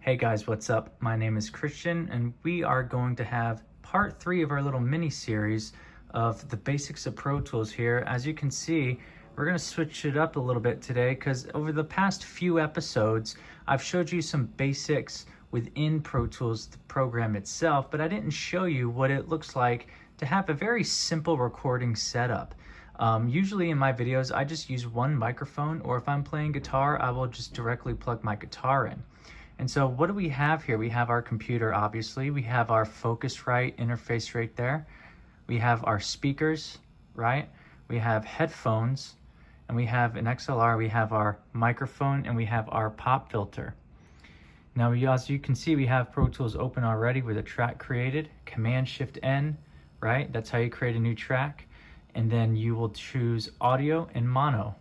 Hey guys, what's up? My name is Christian and we are going to have part 3 of our little mini series of the basics of Pro Tools here. As you can see, we're going to switch it up a little bit today because over the past few episodes, I've showed you some basics within Pro Tools, the program itself, but I didn't show you what it looks like to have a very simple recording setup. Usually in my videos, I just use one microphone, or if I'm playing guitar, I will just directly plug my guitar in. And so what do we have here? We have our computer, obviously. We have our Focusrite interface right there. We have our speakers, right? We have headphones, and we have an XLR. We have our microphone, and we have our pop filter. Now, as you can see, we have Pro Tools open already with a track created. Command-Shift-N, right? That's how you create a new track. And then you will choose audio and mono.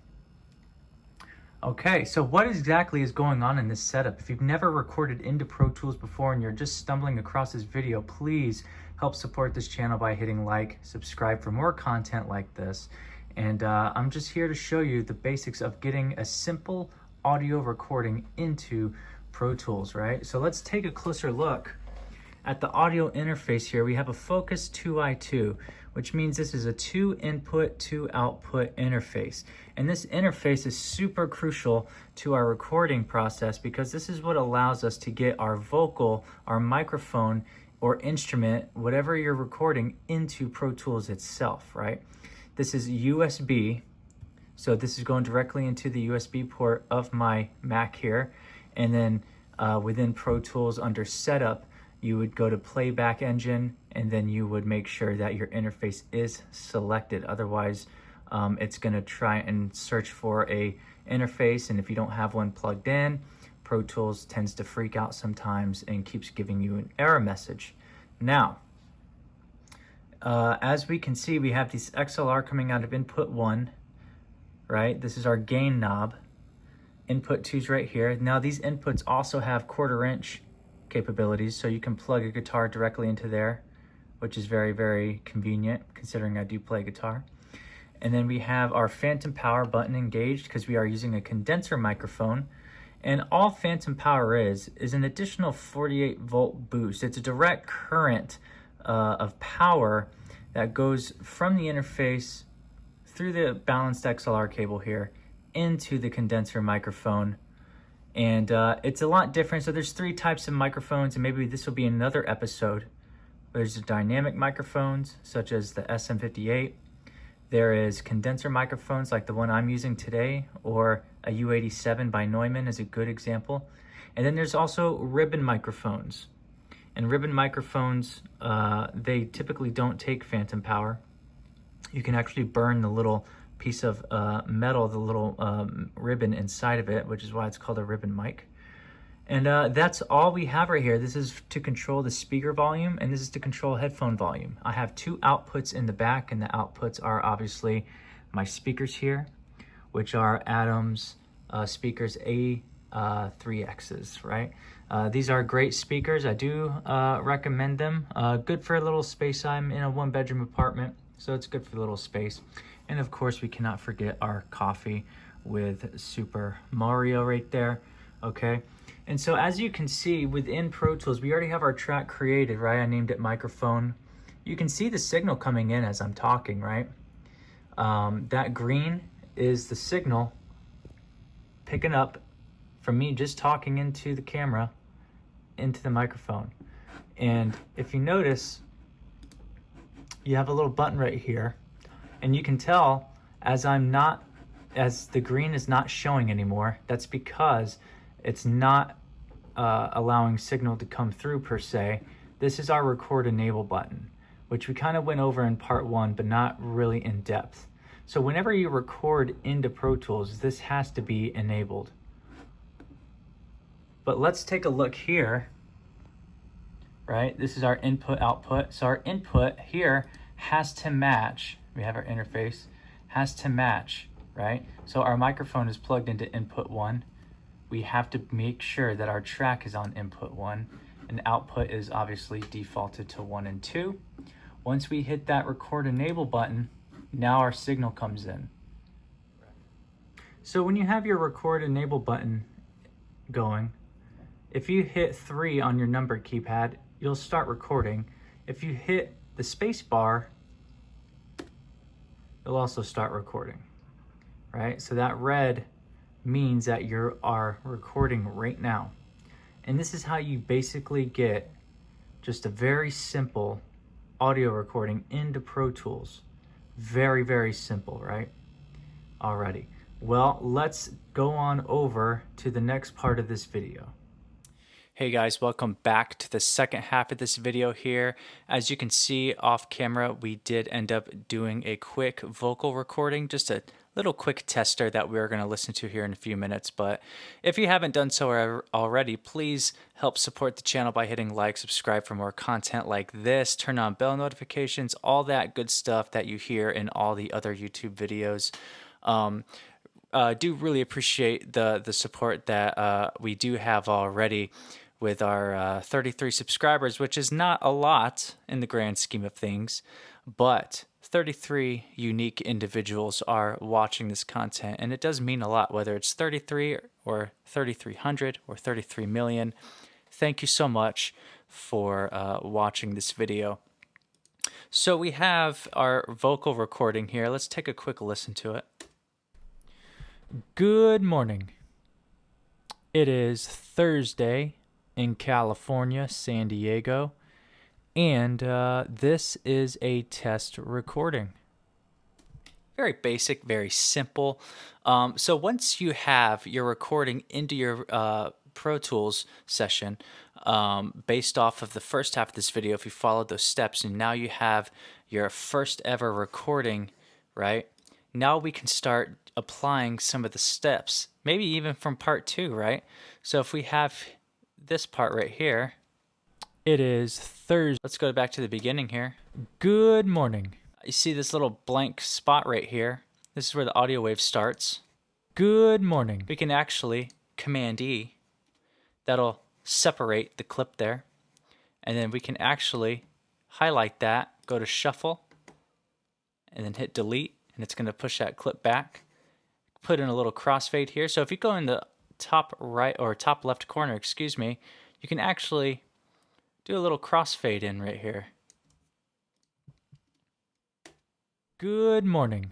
Okay, so what exactly is going on in this setup? If you've never recorded into Pro Tools before and you're just stumbling across this video, please help support this channel by hitting like, subscribe for more content like this. And I'm just here to show you the basics of getting a simple audio recording into Pro Tools, right? So let's take a closer look at the audio interface here. We have a Focus 2i2, which means this is a 2 input, 2 output interface. And this interface is super crucial to our recording process because this is what allows us to get our vocal, our microphone, or instrument, whatever you're recording, into Pro Tools itself, right? This is USB, so this is going directly into the USB port of my Mac here. And then within Pro Tools under Setup, you would go to Playback Engine, and then you would make sure that your interface is selected. Otherwise, it's going to try and search for a interface, and if you don't have one plugged in, Pro Tools tends to freak out sometimes and keeps giving you an error message. Now, as we can see, we have this XLR coming out of input 1, right? This is our gain knob. Input 2 is right here. Now, these inputs also have 1/4 inch capabilities, so you can plug a guitar directly into there, which is very, very convenient considering I do play guitar. And then we have our phantom power button engaged because we are using a condenser microphone. And all phantom power is an additional 48 volt boost. It's a direct current of power that goes from the interface through the balanced XLR cable here into the condenser microphone. And it's a lot different. So there's 3 types of microphones, and maybe this will be another episode. There's the dynamic microphones, such as the SM58. There is condenser microphones like the one I'm using today, or a U87 by Neumann is a good example. And then there's also ribbon microphones. And ribbon microphones, they typically don't take phantom power. You can actually burn the little piece of metal, the little ribbon inside of it, which is why it's called a ribbon mic. And that's all we have right here. This is to control the speaker volume, and this is to control headphone volume. I have 2 outputs in the back, and the outputs are obviously my speakers here, which are Adams speakers A3Xs, right? These are great speakers. I do recommend them. Good for a little space. I'm in a 1-bedroom apartment, so it's good for a little space. And of course, we cannot forget our coffee with Super Mario right there, okay? And so as you can see within Pro Tools, we already have our track created, right? I named it microphone. You can see the signal coming in as I'm talking, right? That green is the signal picking up from me just talking into the camera, into the microphone. And if you notice, you have a little button right here. And you can tell as the green is not showing anymore, that's because it's not allowing signal to come through per se. This is our record enable button, which we kind of went over in part 1, but not really in depth. So whenever you record into Pro Tools, this has to be enabled. But let's take a look here, right? This is our input output. So our input here has to match. We have our interface, has to match, right? So our microphone is plugged into input 1. We have to make sure that our track is on input 1, and output is obviously defaulted to 1 and 2. Once we hit that record enable button, now our signal comes in. So when you have your record enable button going, If you hit 3 on your number keypad, you'll start recording. If you hit the space bar, you'll also start recording, right? So that red means that you are recording right now. And this is how you basically get just a very simple audio recording into Pro Tools. Very, very simple, right? Alrighty. Well, let's go on over to the next part of this video. Hey guys, welcome back to the second half of this video here. As you can see off camera, we did end up doing a quick vocal recording, just a little quick tester that we're going to listen to here in a few minutes. But if you haven't done so already, please help support the channel by hitting like, subscribe for more content like this, turn on bell notifications, all that good stuff that you hear in all the other YouTube videos. Do really appreciate the support that we do have already with our 33 subscribers, which is not a lot in the grand scheme of things, but 33 unique individuals are watching this content, and it does mean a lot, whether it's 33 or 3,300 or 33 million. Thank you so much for watching this video. So we have our vocal recording here. Let's take a quick listen to it. Good morning. It is Thursday in California, San Diego, and this is a test recording. Very basic, very simple. So once you have your recording into your Pro Tools session, based off of the first half of this video, if you followed those steps, and now you have your first ever recording, right? Now we can start applying some of the steps, maybe even from part 2, right? So if we have this part right here, it is Thursday. Let's go back to the beginning here. Good morning. You see this little blank spot right here? This is where the audio wave starts. Good morning. We can actually Command E. That'll separate the clip there. And then we can actually highlight that, go to Shuffle, and then hit Delete, and it's going to push that clip back. Put in a little crossfade here. So if you go in the top right or top left corner, excuse me, you can actually do a little crossfade in right here. Good morning.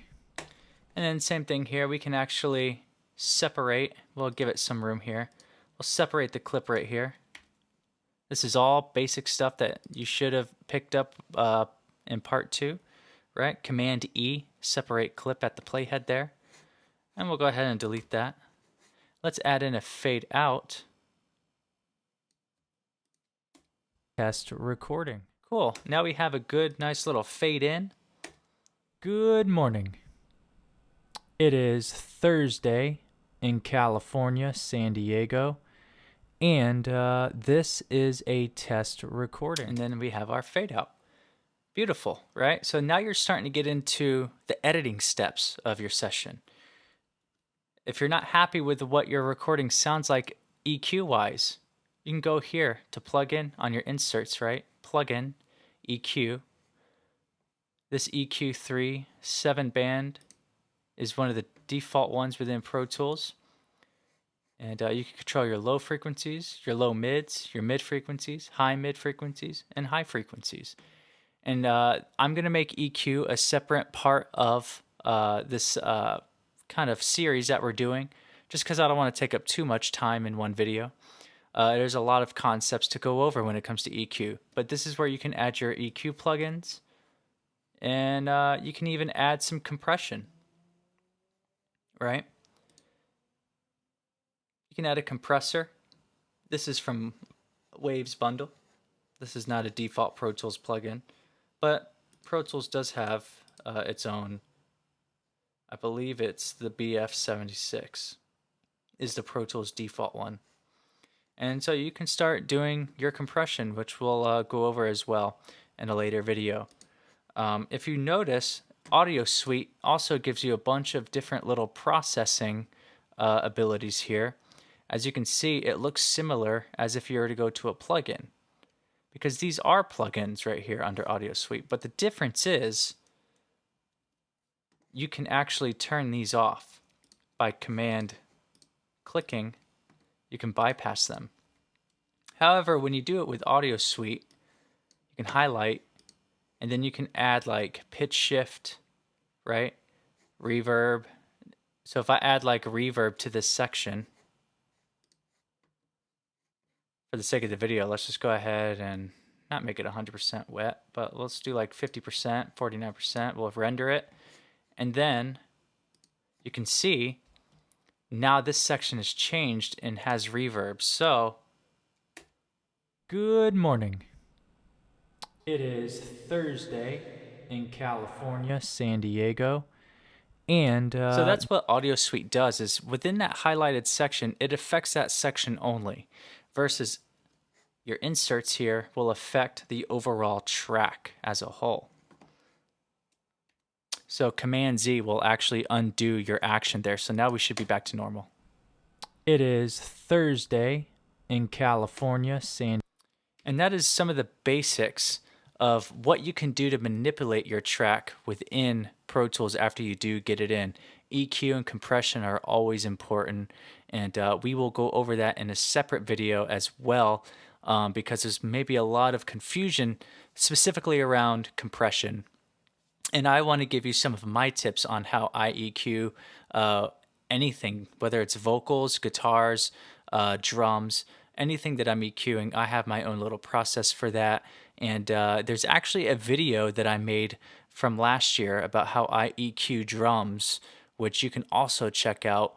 And then same thing here, we can actually separate. We'll give it some room here. We'll separate the clip right here. This is all basic stuff that you should have picked up in part 2, right? Command E, separate clip at the playhead there. And we'll go ahead and delete that. Let's add in a fade out. Test recording. Cool. Now we have a good, nice little fade in. Good morning. It is Thursday in California, San Diego, and this is a test recording. And then we have our fade out. Beautiful, right? So now you're starting to get into the editing steps of your session. If you're not happy with what your recording sounds like EQ-wise, you can go here to plugin on your inserts, right? Plugin, EQ. This EQ3 7-band is one of the default ones within Pro Tools. And you can control your low frequencies, your low mids, your mid frequencies, high mid frequencies, and high frequencies. And I'm going to make EQ a separate part of this kind of series that we're doing, just because I don't want to take up too much time in one video. There's a lot of concepts to go over when it comes to EQ, but this is where you can add your EQ plugins, and you can even add some compression, right? You can add a compressor. This is from Waves Bundle. This is not a default Pro Tools plugin, but Pro Tools does have its own. I believe it's the BF76 is the Pro Tools default one. And so you can start doing your compression, which we'll go over as well in a later video. If you notice, Audio Suite also gives you a bunch of different little processing abilities here. As you can see, it looks similar as if you were to go to a plugin, because these are plugins right here under Audio Suite. But the difference is you can actually turn these off by command clicking. You can bypass them. However, when you do it with Audio Suite, you can highlight, and then you can add like pitch shift, right? Reverb. So if I add like reverb to this section, for the sake of the video, let's just go ahead and not make it 100% wet, but let's do like 50%, 49%. We'll render it. And then you can see now this section is changed and has reverb. So, good morning. It is Thursday in California, San Diego. And so that's what Audio Suite does, is within that highlighted section, it affects that section only, versus your inserts here will affect the overall track as a whole. So Command Z will actually undo your action there. So now we should be back to normal. It is Thursday in California, and that is some of the basics of what you can do to manipulate your track within Pro Tools after you do get it in. EQ and compression are always important, and we will go over that in a separate video as well, because there's maybe a lot of confusion specifically around compression. And I want to give you some of my tips on how I EQ anything, whether it's vocals, guitars, drums, anything that I'm EQing. I have my own little process for that. And there's actually a video that I made from last year about how I EQ drums, which you can also check out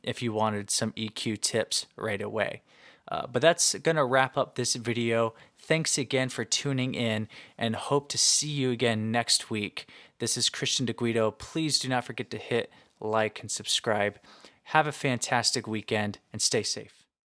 if you wanted some EQ tips right away. But that's going to wrap up this video. Thanks again for tuning in, and hope to see you again next week. This is Christian DeGuido. Please do not forget to hit like and subscribe. Have a fantastic weekend and stay safe.